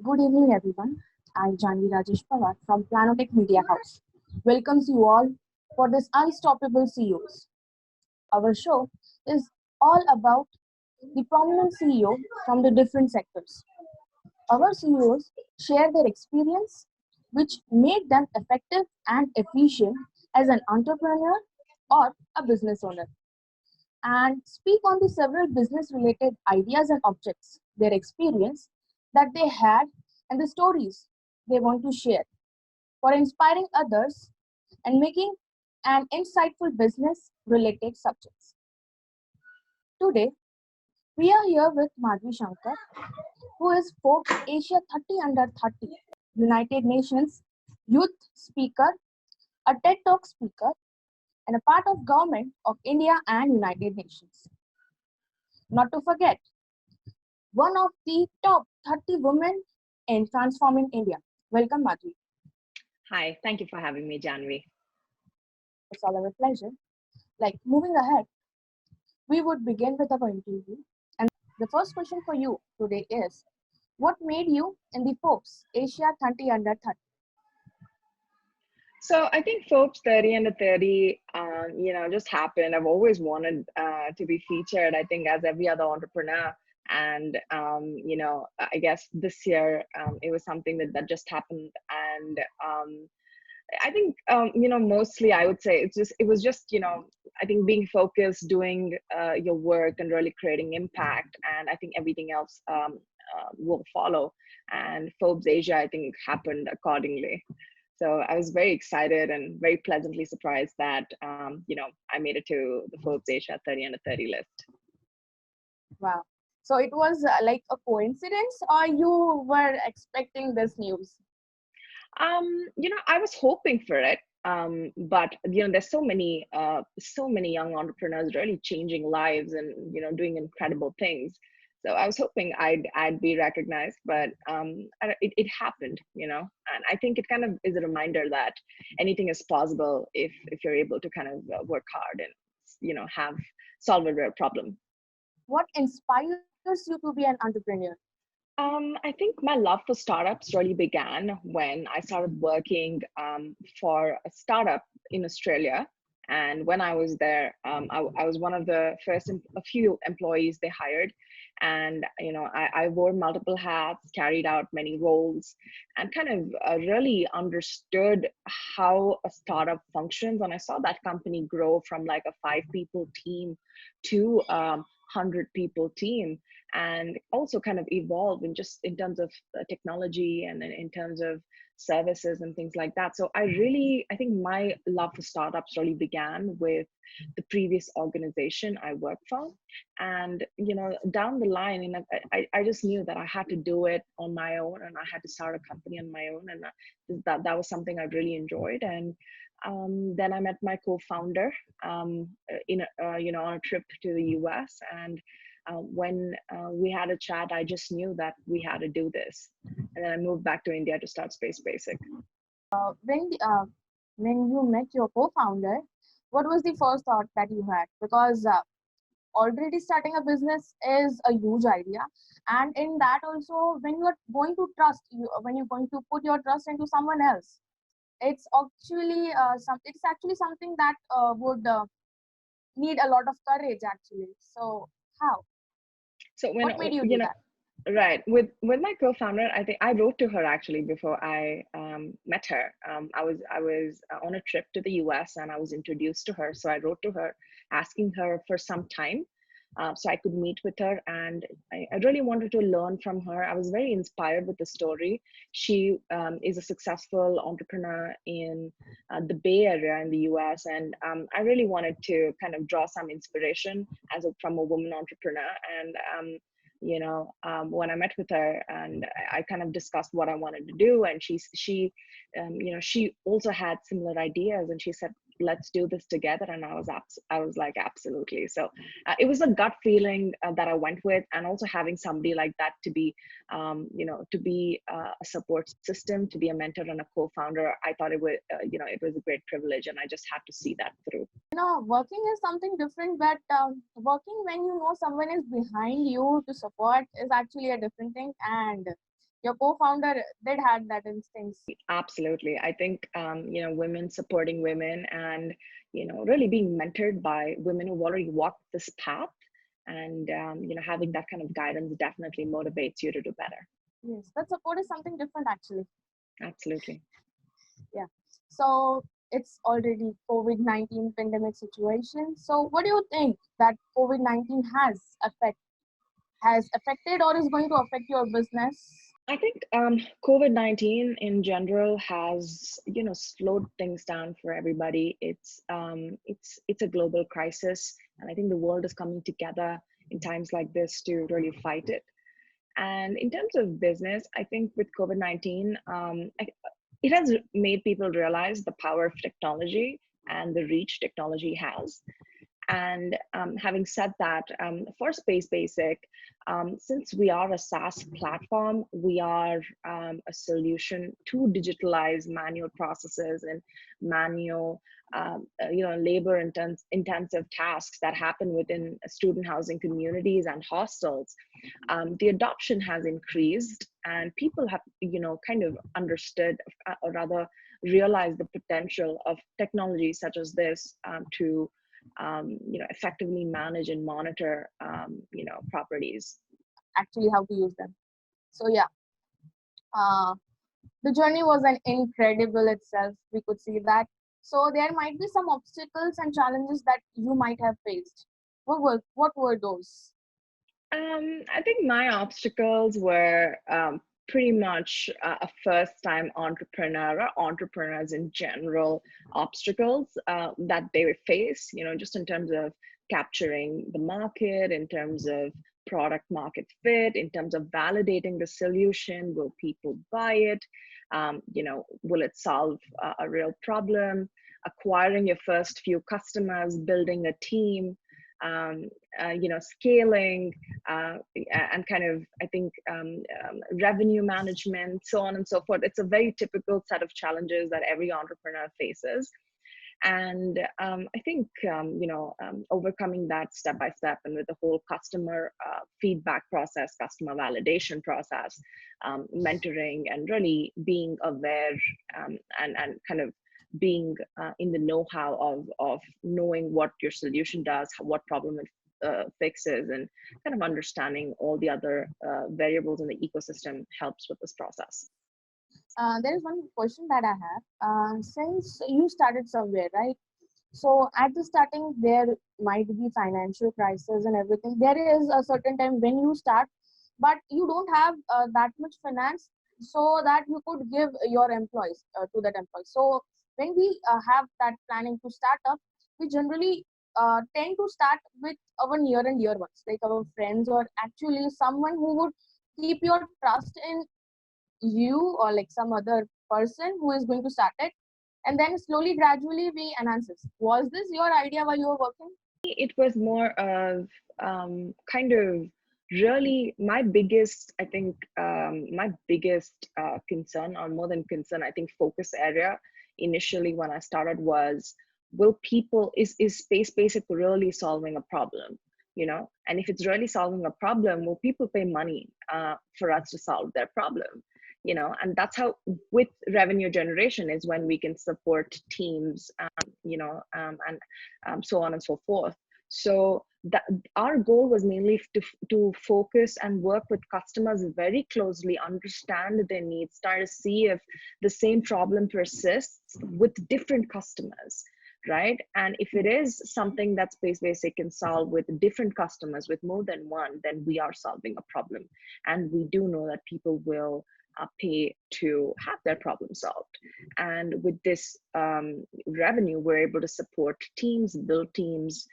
Good evening, everyone. I'm Janvi Rajesh Pawar from Planotech Media House. Welcomes you all for this Unstoppable CEOs. Our show is all about the prominent CEO from the different sectors. Our CEOs share their experience, which made them effective and efficient as an entrepreneur or a business owner, and speak on the several business related ideas and objects, their experience that they had, and the stories they want to share for inspiring others and making an insightful business related subjects. Today, we are here with Madhavi Shankar, who is Forbes Asia 30 Under 30, United Nations Youth Speaker, a TED Talk speaker, and a part of Government of India and United Nations. Not to forget, one of the top 30 women in transforming India. Welcome, Madhuri. Hi, thank you for having me, Janvi. It's all our pleasure. Moving ahead, we would begin with our interview. And the first question for you today is, what made you in the Forbes Asia 30 Under 30? So I think Forbes 30 Under 30, just happened. I've always wanted to be featured, I think, as every other entrepreneur. And, I guess this year it was something that just happened. And I think, mostly I would say it was just, I think being focused, doing your work and really creating impact. And I think everything else will follow. And Forbes Asia, I think, happened accordingly. So I was very excited and very pleasantly surprised that, I made it to the Forbes Asia 30 Under 30 list. Wow. So it was like a coincidence, or you were expecting this news? I was hoping for it. But there's so many young entrepreneurs really changing lives and doing incredible things. So I was hoping I'd be recognized, but it happened, and I think it kind of is a reminder that anything is possible if you're able to kind of work hard and have solve a real problem. What inspires you to be an entrepreneur? I think my love for startups really began when I started working for a startup in Australia. And when I was there, I was one of the first, a few employees they hired. And, I wore multiple hats, carried out many roles, and kind of really understood how a startup functions. And I saw that company grow from like a 5 people team to 100 people team, and also kind of evolve in terms of technology and in terms of services and things like that. So I think my love for startups really began with the previous organization I worked for. And down the line, I just knew that I had to do it on my own, and I had to start a company on my own, and that was something I really enjoyed. And then I met my co-founder on a trip to the US. And when we had a chat, I just knew that we had to do this. And then I moved back to India to start Space Basic. When you met your co-founder, what was the first thought that you had? Because already starting a business is a huge idea, and in that also, when you are going to when you're going to put your trust into someone else, it's actually something that would need a lot of courage actually. So how? So What made you do that? right, with my co-founder, I think I wrote to her actually before I met her. I was on a trip to the US, and I was introduced to her. So I wrote to her asking her for some time so I could meet with her, and I really wanted to learn from her. I was very inspired with the story. She is a successful entrepreneur in the Bay Area in the US, and I really wanted to kind of draw some inspiration from a woman entrepreneur. And when I met with her, and I kind of discussed what I wanted to do, and she also had similar ideas, and she said, let's do this together. And I was like, absolutely. So it was a gut feeling that I went with, and also having somebody like that to be a support system, to be a mentor and a co-founder. I thought it was a great privilege, and I just had to see that through. Working is something different, but working when you know someone is behind you to support is actually a different thing. And Your co-founder did had that instincts. Absolutely. I think, women supporting women and, really being mentored by women who've already walked this path and, having that kind of guidance definitely motivates you to do better. Yes, that support is something different actually. Absolutely. Yeah. So it's already COVID-19 pandemic situation. So what do you think that COVID-19 has affected or is going to affect your business? I think COVID-19 in general has, slowed things down for everybody. It's a global crisis, and I think the world is coming together in times like this to really fight it. And in terms of business, I think with COVID-19, it has made people realize the power of technology and the reach technology has. And having said that, for Space Basic, since we are a SaaS platform, we are a solution to digitalize manual processes and manual, labor intensive tasks that happen within student housing communities and hostels. The adoption has increased, and people have, kind of understood, or rather, realized the potential of technology such as this to effectively manage and monitor, properties. Actually, how to use them. So yeah, uh, the journey was an incredible itself. We could see that. So there might be some obstacles and challenges that you might have faced. What were those? I think my obstacles were pretty much a first-time entrepreneur or entrepreneurs in general obstacles that they would face, just in terms of capturing the market, in terms of product market fit, in terms of validating the solution. Will people buy it? Will it solve a real problem? Acquiring your first few customers, building a team, scaling, and kind of, I think, revenue management, so on and so forth. It's a very typical set of challenges that every entrepreneur faces. And I think, overcoming that step by step, and with the whole customer feedback process, customer validation process, mentoring, and really being aware, and kind of being in the know-how of knowing what your solution does, what problem it fixes, and kind of understanding all the other variables in the ecosystem helps with this process. There is one question that I have. Since you started somewhere, right? So at the starting, there might be financial crisis and everything. There is a certain time when you start, but you don't have that much finance so that you could give your employees to that employee. So when we have that planning to start up, we generally tend to start with our near and dear ones, like our friends, or actually someone who would keep your trust in you, or like some other person who is going to start it, and then slowly gradually we enhance this. Was this your idea while you were working? It was more of kind of really my biggest, I think, my biggest concern, or more than concern, I think focus area initially when I started was, will people, is Space Basic really solving a problem? And if it's really solving a problem, will people pay money for us to solve their problem? And that's how, with revenue generation, is when we can support teams, and so on and so forth. So that our goal was mainly to focus and work with customers very closely, understand their needs, start to see if the same problem persists with different customers, right? And if it is something that Space Basic can solve with different customers, with more than one, then we are solving a problem. And we do know that people will pay to have their problem solved. And with this revenue, we're able to support teams, build teams,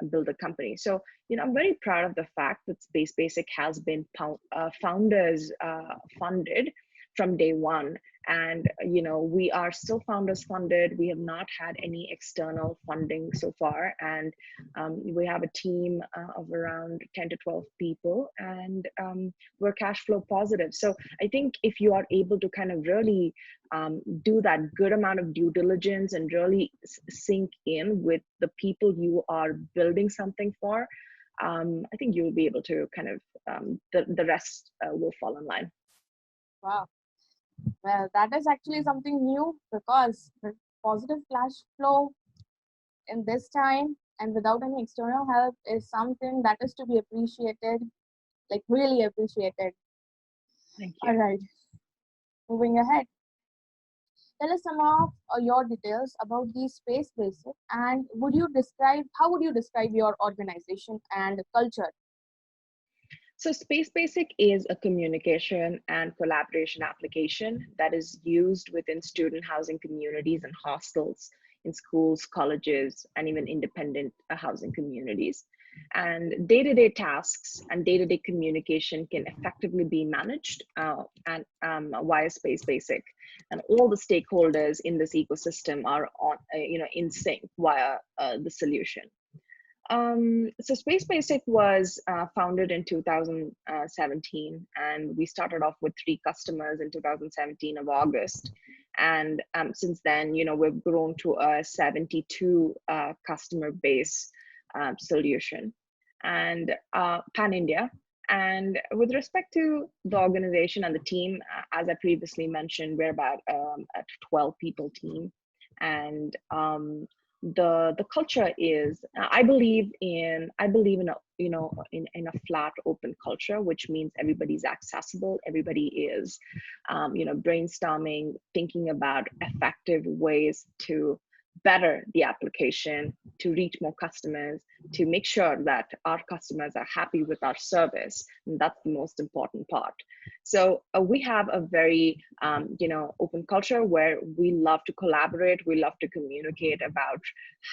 build a company. So, I'm very proud of the fact that Space Basic has been founders funded from day one. And we are still founders funded. We have not had any external funding so far, and we have a team of around 10 to 12 people, and we're cash flow positive. So I think if you are able to kind of really do that good amount of due diligence and really sink in with the people you are building something for, I think you'll be able to kind of, the rest will fall in line. Wow. Well, that is actually something new because the positive cash flow in this time and without any external help is something that is to be appreciated, like really appreciated. Thank All you. right, moving ahead. Tell us some of your details about the Space Basic and how would you describe your organization and culture? So Space Basic is a communication and collaboration application that is used within student housing communities and hostels in schools, colleges, and even independent housing communities. And day-to-day tasks and day-to-day communication can effectively be managed via Space Basic. And all the stakeholders in this ecosystem are in sync via the solution. So Space Basic was founded in 2017, and we started off with 3 customers in 2017 of August. And since then, we've grown to a 72 customer base solution and pan India. And with respect to the organization and the team, as I previously mentioned, we're about a 12 people team. And the culture is I believe in a in a flat open culture, which means everybody's accessible, everybody is brainstorming, thinking about effective ways to better the application, to reach more customers, to make sure that our customers are happy with our service. And that's the most important part. So we have a very open culture where we love to collaborate, we love to communicate about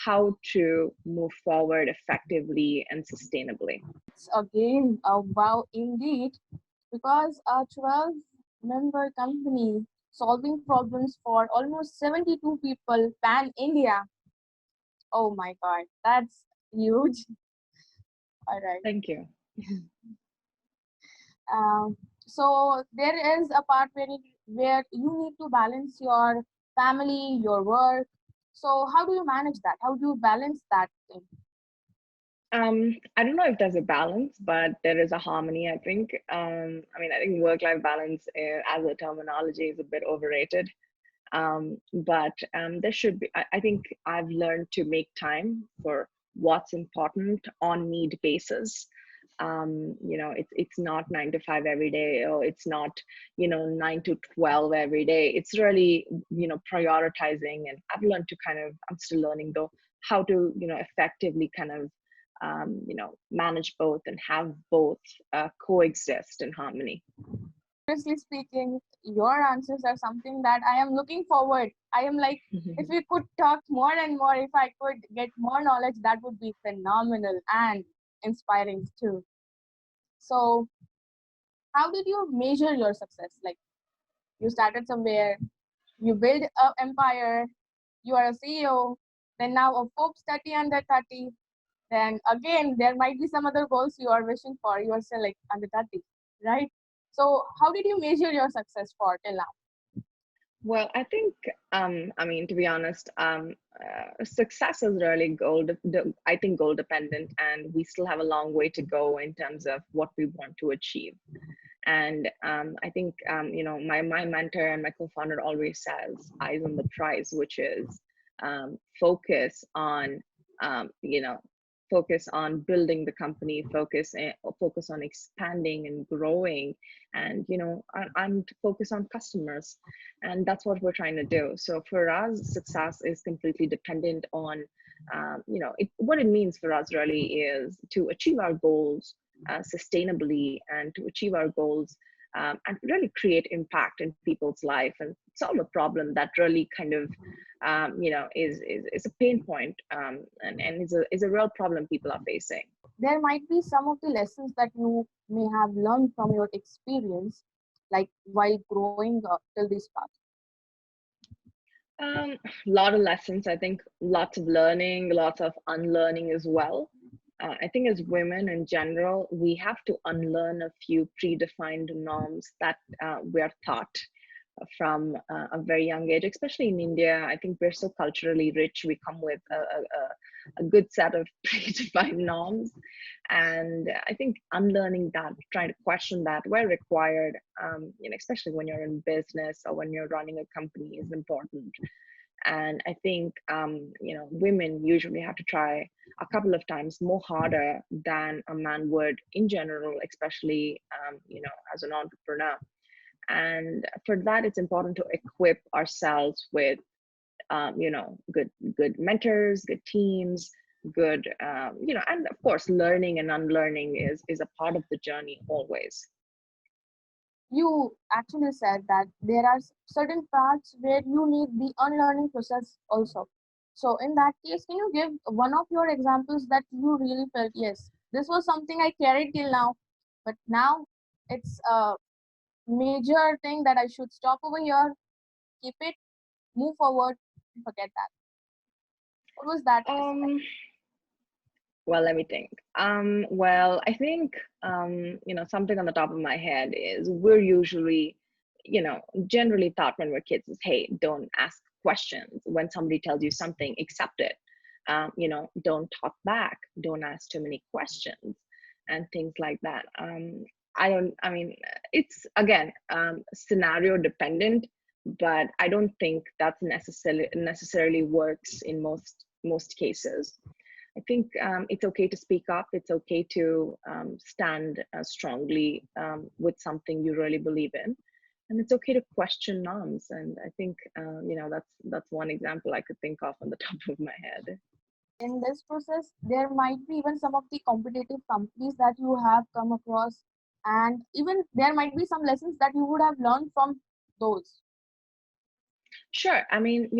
how to move forward effectively and sustainably. It's again a wow indeed because a 12 member company solving problems for almost 72 people pan India. Oh my god, that's huge. All right. Thank you. So there is a part where you need to balance your family, your work. So how do you manage that? How do you balance that thing? I don't know if there's a balance, but there is a harmony, I think. I think work-life balance as a terminology is a bit overrated. But there should be, I think I've learned to make time for what's important on need basis. It's not 9 to 5 every day, or it's not 9 to 12 every day. It's really prioritizing, and I've learned to I'm still learning though how to effectively manage both and have both coexist in harmony. Honestly speaking, your answers are something that I am looking forward. I am like, if we could talk more and more, if I could get more knowledge, that would be phenomenal and inspiring too. So, how did you measure your success? Like, you started somewhere, you build an empire, you are a CEO, then now a Forbes 30 under 30. Then again, there might be some other goals you are wishing for. You are still like under 30, right? So, how did you measure your success for till now? Well, I think, to be honest, success is really I think goal dependent, and we still have a long way to go in terms of what we want to achieve. And I think, my mentor and my co-founder always says, eyes on the prize, which is focus on, focus on building the company, focus on expanding and growing, and I'm focus on customers, and that's what we're trying to do. So for us, success is completely dependent on what it means for us really is to achieve our goals sustainably, and to achieve our goals and really create impact in people's life and solve a problem that really is a pain point, and is a real problem people are facing. There might be some of the lessons that you may have learned from your experience, like while growing up till this path. A lot of lessons, I think, lots of learning, lots of unlearning as well. I think as women in general, we have to unlearn a few predefined norms that we are taught from a very young age, especially in India. I think we're so culturally rich. We come with a good set of predefined norms. And I think unlearning that, trying to question that where required, especially when you're in business or when you're running a company, is important. And I think women usually have to try a couple of times more harder than a man would in general, especially as an entrepreneur. And for that, it's important to equip ourselves with good mentors, good teams, good and of course learning and unlearning is a part of the journey always. You actually said that there are certain parts where you need the unlearning process also. So in that case, can you give one of your examples that you really felt, yes, this was something I carried till now, but now it's a major thing that I should stop over here, keep it, move forward, and forget that. What was that aspect? Well, let me think. Well, I think, something on the top of my head is we're usually, generally taught when we're kids is, hey, don't ask questions. When somebody tells you something, accept it. Don't talk back. Don't ask too many questions and things like that. I mean, it's again, scenario dependent, but I don't think that's necessarily works in most cases. I think it's okay to speak up. It's okay to stand strongly with something you really believe in, and it's okay to question norms. And I think that's one example I could think of on the top of my head. In this process, there might be even some of the competitive companies that you have come across, and even there might be some lessons that you would have learned from those. Sure. I mean,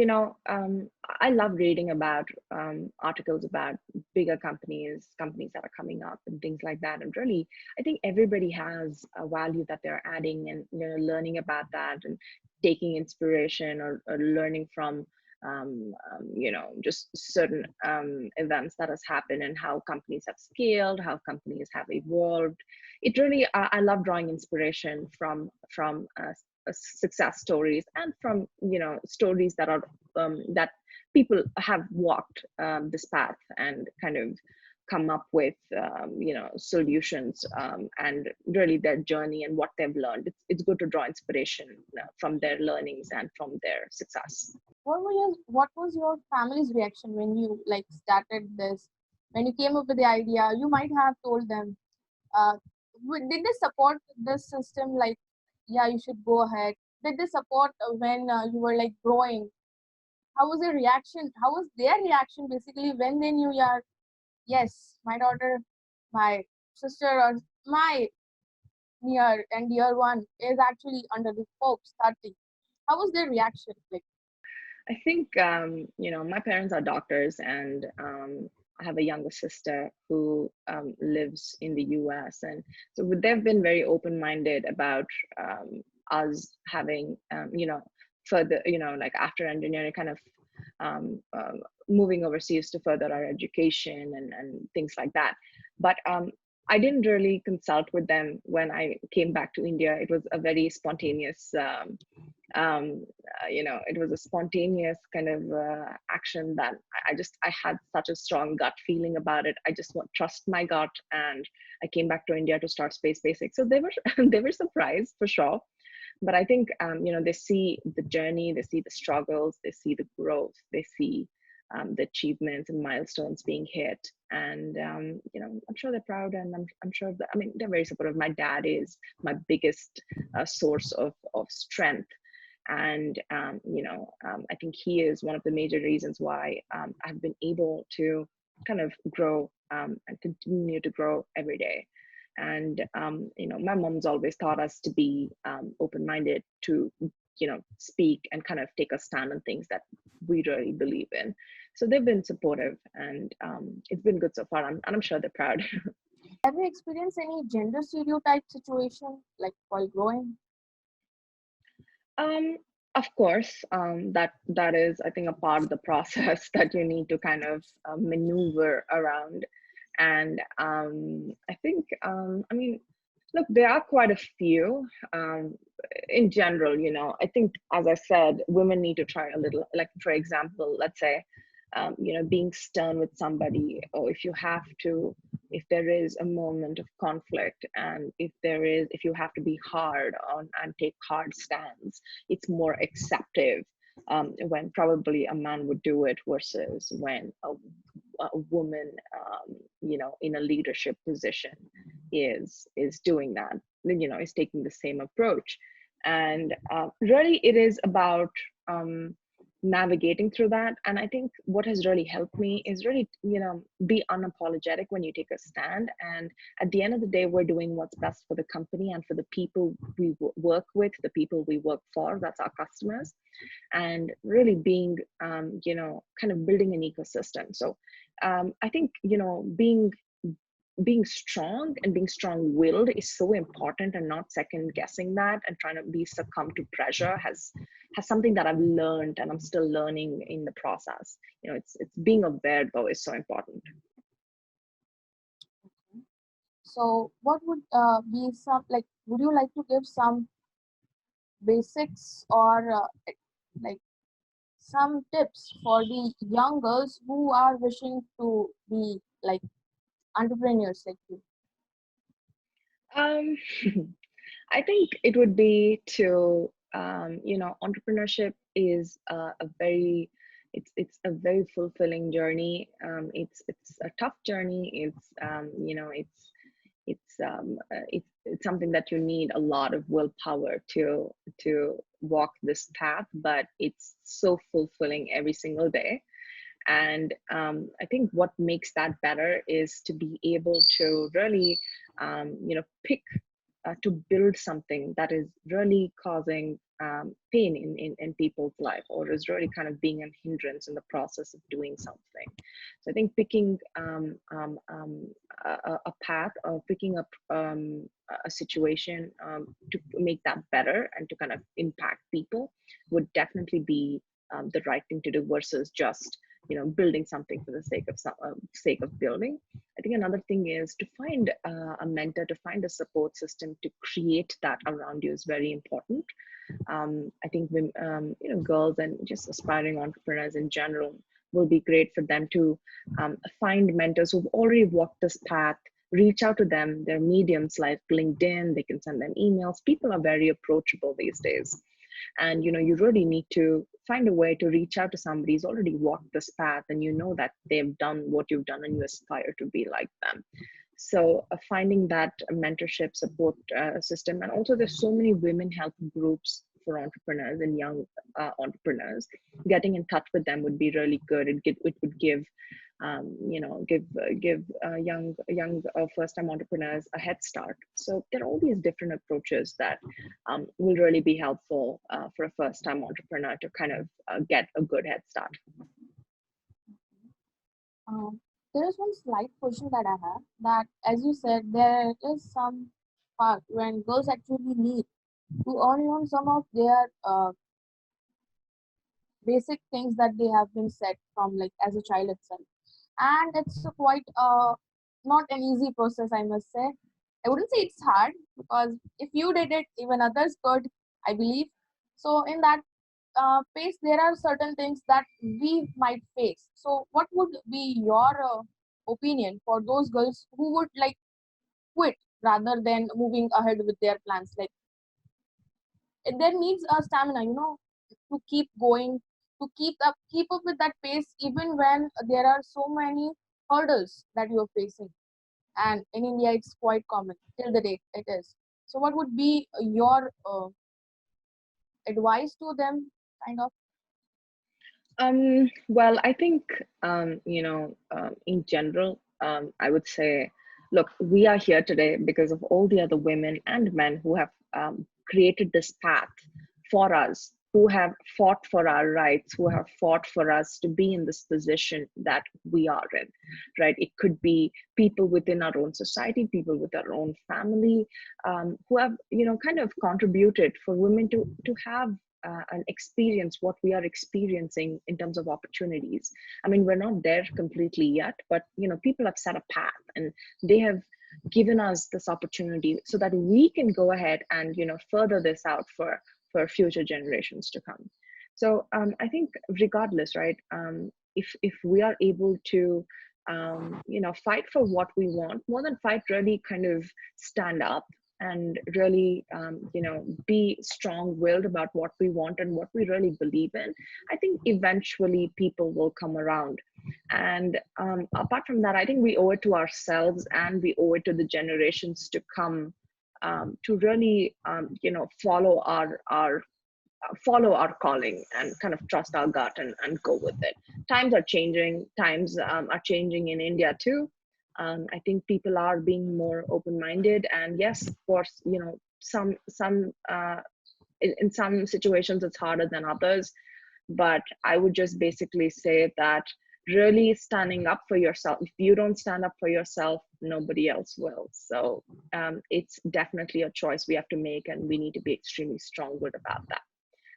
I love reading about articles about bigger companies that are coming up and things like that. And really, I think everybody has a value that they're adding, and learning about that and taking inspiration or learning from just certain events that has happened and how companies have scaled, how companies have evolved. It really, I love drawing inspiration from success stories and from stories that are that people have walked this path and kind of come up with solutions, and really their journey and what they've learned. It's good to draw inspiration from their learnings and from their success. What was your family's reaction when you like started this? When you came up with the idea, you might have told them, uh, did they support this system? Like, yeah, you should go ahead. Did they support when you were like growing? How was their reaction? How was their reaction basically when they knew, yeah, yes, my daughter, my sister, or my near and dear one is actually under the Forbes 30? How was their reaction? Like, I think my parents are doctors, and I have a younger sister who lives in the U.S. And so they've been very open-minded about us having, further, like after engineering, kind of moving overseas to further our education and things like that. But I didn't really consult with them when I came back to India. It was a very spontaneous it was a spontaneous kind of action that I had such a strong gut feeling about it. I just want trust my gut, and I came back to India to start Space Basics. So they were they were surprised for sure, but I think they see the journey, they see the struggles, they see the growth, they see the achievements and milestones being hit, and I'm sure they're proud, and I'm sure that, I mean, they're very supportive. My dad is my biggest source of strength, and I think he is one of the major reasons why I've been able to kind of grow and continue to grow every day. And my mom's always taught us to be open-minded, to speak and kind of take a stand on things that we really believe in. So they've been supportive, and it's been good so far, and I'm sure they're proud. have you experienced any gender stereotype situation like while growing? Um, of course, that is, I think, a part of the process that you need to kind of maneuver around. And I think, I mean, Look, there are quite a few. In general, I think, as I said, women need to try a little. Like, for example, let's say, being stern with somebody, or if there is a moment of conflict, and if you have to be hard on and take hard stands, it's more acceptive when probably a man would do it versus when a woman, in a leadership position is doing that, is taking the same approach. And really it is about navigating through that. And I think what has really helped me is really, be unapologetic when you take a stand. And at the end of the day, we're doing what's best for the company and for the people we work with, the people we work for, that's our customers. And really being, kind of building an ecosystem. So I think, being strong and being strong-willed is so important, and not second guessing that and trying to be succumb to pressure has something that I've learned, and I'm still learning in the process. It's being aware though is so important. So what would be some, like, would you like to give some basics or like some tips for the young girls who are wishing to be like entrepreneurs like you? um I think it would be to, entrepreneurship is a very, it's a very fulfilling journey. It's a tough journey. It's something that you need a lot of willpower to walk this path, but it's so fulfilling every single day. And I think what makes that better is to be able to really, pick to build something that is really causing pain in people's life, or is really kind of being a hindrance in the process of doing something. So I think picking a path, or picking up a situation to make that better and to kind of impact people would definitely be the right thing to do, versus just building something for the sake of building. I think another thing is to find a mentor, to find a support system, to create that around you is very important. I think when, girls and just aspiring entrepreneurs in general, will be great for them to find mentors who've already walked this path. Reach out to them. Their mediums like LinkedIn, they can send them emails. People are very approachable these days. And you really need to find a way to reach out to somebody who's already walked this path, and that they've done what you've done, and you aspire to be like them. So finding that mentorship support system. And also there's so many women help groups for entrepreneurs and young entrepreneurs. Getting in touch with them would be really good. It would give young first time entrepreneurs a head start. So there are all these different approaches that will really be helpful for a first time entrepreneur to kind of get a good head start. There is one slight question that I have, that as you said, there is some part when girls actually need to earn on some of their basic things that they have been set from like as a child itself, and it's a quite not an easy process, I must say. I wouldn't say it's hard, because if you did it, even others could, I believe. So in that pace, there are certain things that we might face. So what would be your opinion for those girls who would like quit rather than moving ahead with their plans? Like, there needs a stamina, to keep going, to keep up with that pace, even when there are so many hurdles that you're facing. And in India, it's quite common till the date it is. So what would be your advice to them, kind of? Well, I think, in general, I would say, look, we are here today because of all the other women and men who have created this path for us, who have fought for our rights, who have fought for us to be in this position that we are in, right? It could be people within our own society, people with our own family, who have, kind of contributed for women to have and experience what we are experiencing in terms of opportunities. I mean, we're not there completely yet, but people have set a path, and they have given us this opportunity so that we can go ahead and further this out for future generations to come. So I think regardless, right, if we are able to fight for what we want, more than fight, really kind of stand up and really be strong-willed about what we want and what we really believe in, I think eventually people will come around. And apart from that, I think we owe it to ourselves and we owe it to the generations to come, to really follow our calling and kind of trust our gut and go with it. Times are changing. Times are changing in India too. I think people are being more open-minded, and yes, of course, in some situations it's harder than others. But I would just basically say that really standing up for yourself. If you don't stand up for yourself, nobody else will. So it's definitely a choice we have to make, and we need to be extremely strong-willed about that.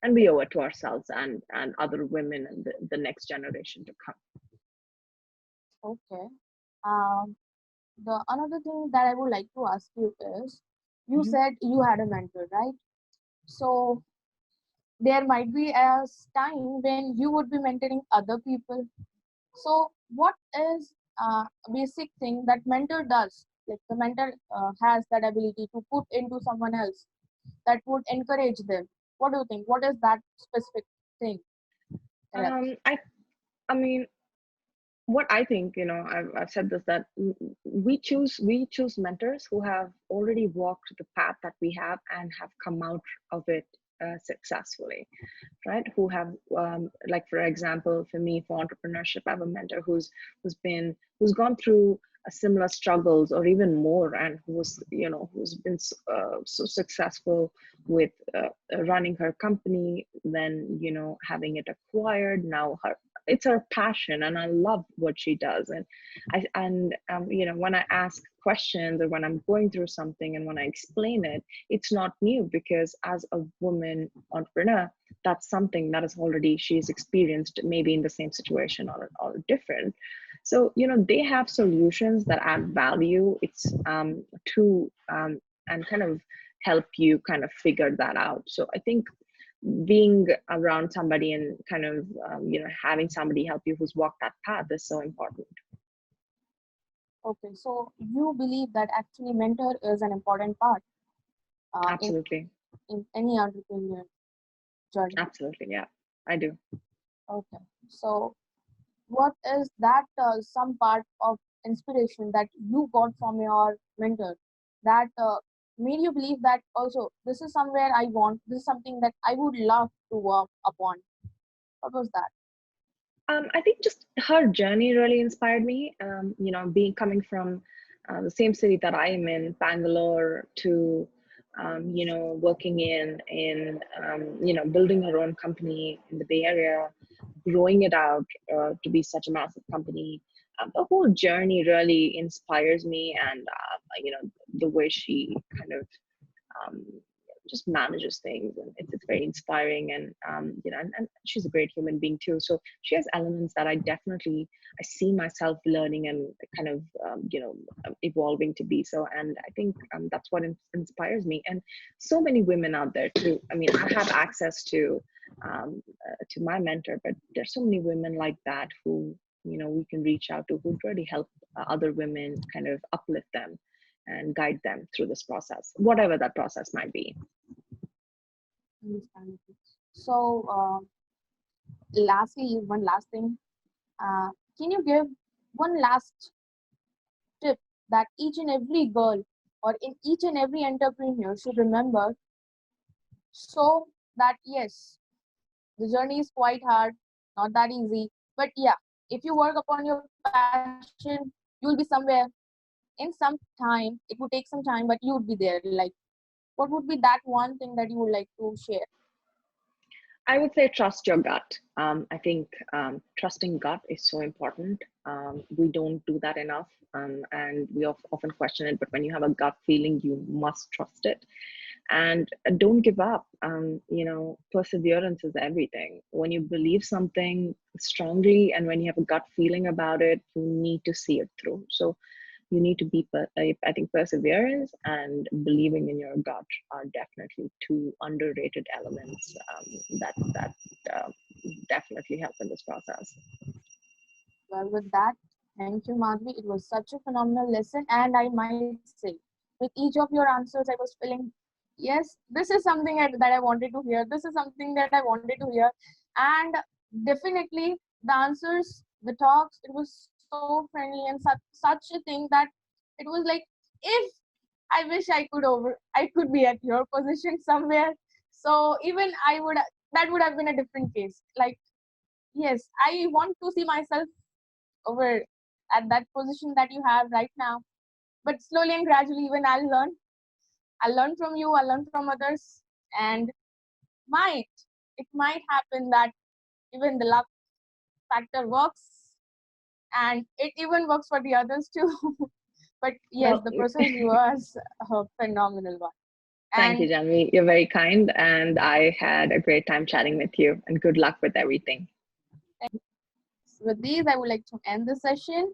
And we owe it to ourselves and other women and the next generation to come. Okay. Um, the another thing that I would like to ask you is, you Mhm. said you had a mentor, right? So there might be a time when you would be mentoring other people. So what is a basic thing that mentor does? Like the mentor has that ability to put into someone else that would encourage them. What do you think? What is that specific thing? Yeah. I mean, what I think, I've said this, that we choose mentors who have already walked the path that we have and have come out of it successfully, right? Who have like, for example, for me, for entrepreneurship, I have a mentor who's gone through similar struggles or even more, and who's been so successful with running her company, then having it acquired. Now it's her passion, and I love what she does. And when I ask questions, or when I'm going through something and when I explain it, it's not new, because as a woman entrepreneur, that's something that is already she's experienced, maybe in the same situation or different. So they have solutions that add value. It's to and kind of help you kind of figure that out. So I think being around somebody and kind of having somebody help you who's walked that path is so important. Okay. So you believe that actually mentor is an important part in Absolutely. any entrepreneur journey. Absolutely, yeah, I do. Okay. So what is that some part of inspiration that you got from your mentor that made you believe that also this is somewhere I want, this is something that I would love to work upon? What was that? I think just her journey really inspired me. Being coming from the same city that I am in, Bangalore, to working in building her own company in the Bay Area, growing it out to be such a massive company. The whole journey really inspires me, and the way she kind of um, just manages things, and it's very inspiring. And and she's a great human being too. So she has elements that I see myself learning and kind of evolving to be. So, and I think that's what inspires me. And so many women out there too. I mean, I have access to my mentor, but there's so many women like that who we can reach out to, who really help other women, kind of uplift them and guide them through this process, whatever that process might be. Understandable. So lastly, one last thing, uh, can you give one last tip that each and every girl or in each and every entrepreneur should remember, so that yes, the journey is quite hard, not that easy, but yeah, if you work upon your passion, you will be somewhere in some time. It would take some time, but you would be there. Like, what would be that one thing that you would like to share? I would say trust your gut. I think trusting gut is so important. We don't do that enough, and we often question it. But when you have a gut feeling, you must trust it, and don't give up. Perseverance is everything. When you believe something strongly, and when you have a gut feeling about it, you need to see it through. So you need to be, I think perseverance and believing in your gut are definitely two underrated elements that uh, definitely help in this process. Well, with that, thank you, Madhvi. It was such a phenomenal lesson, and I might say, with each of your answers, I was feeling, yes, this is something that I wanted to hear. This is something that I wanted to hear, and definitely the answers, the talks, it was so friendly and such a thing that it was like, if I wish I could be at your position somewhere. So even I would, that would have been a different case. Like, yes, I want to see myself over at that position that you have right now. But slowly and gradually, even I'll learn. I'll learn from you, I'll learn from others. And might, it might happen that even the luck factor works and it even works for the others too. But yes, Well, the process was a phenomenal one. thank you, And Janvi. You're very kind, and I had a great time chatting with you. And good luck with everything. with these, I would like to end the session.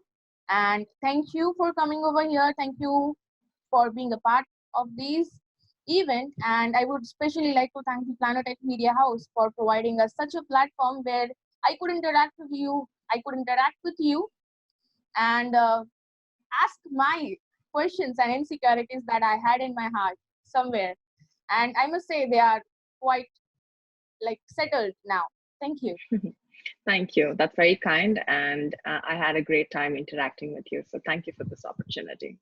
And thank you for coming over here. Thank you for being a part of this event. And I would especially like to thank the Planotech Media House for providing us such a platform where I could interact with you, I could interact with you, and ask my questions and insecurities that I had in my heart somewhere. And I must say they are quite like settled now. Thank you. Thank you. That's very kind. And I had a great time interacting with you. So thank you for this opportunity.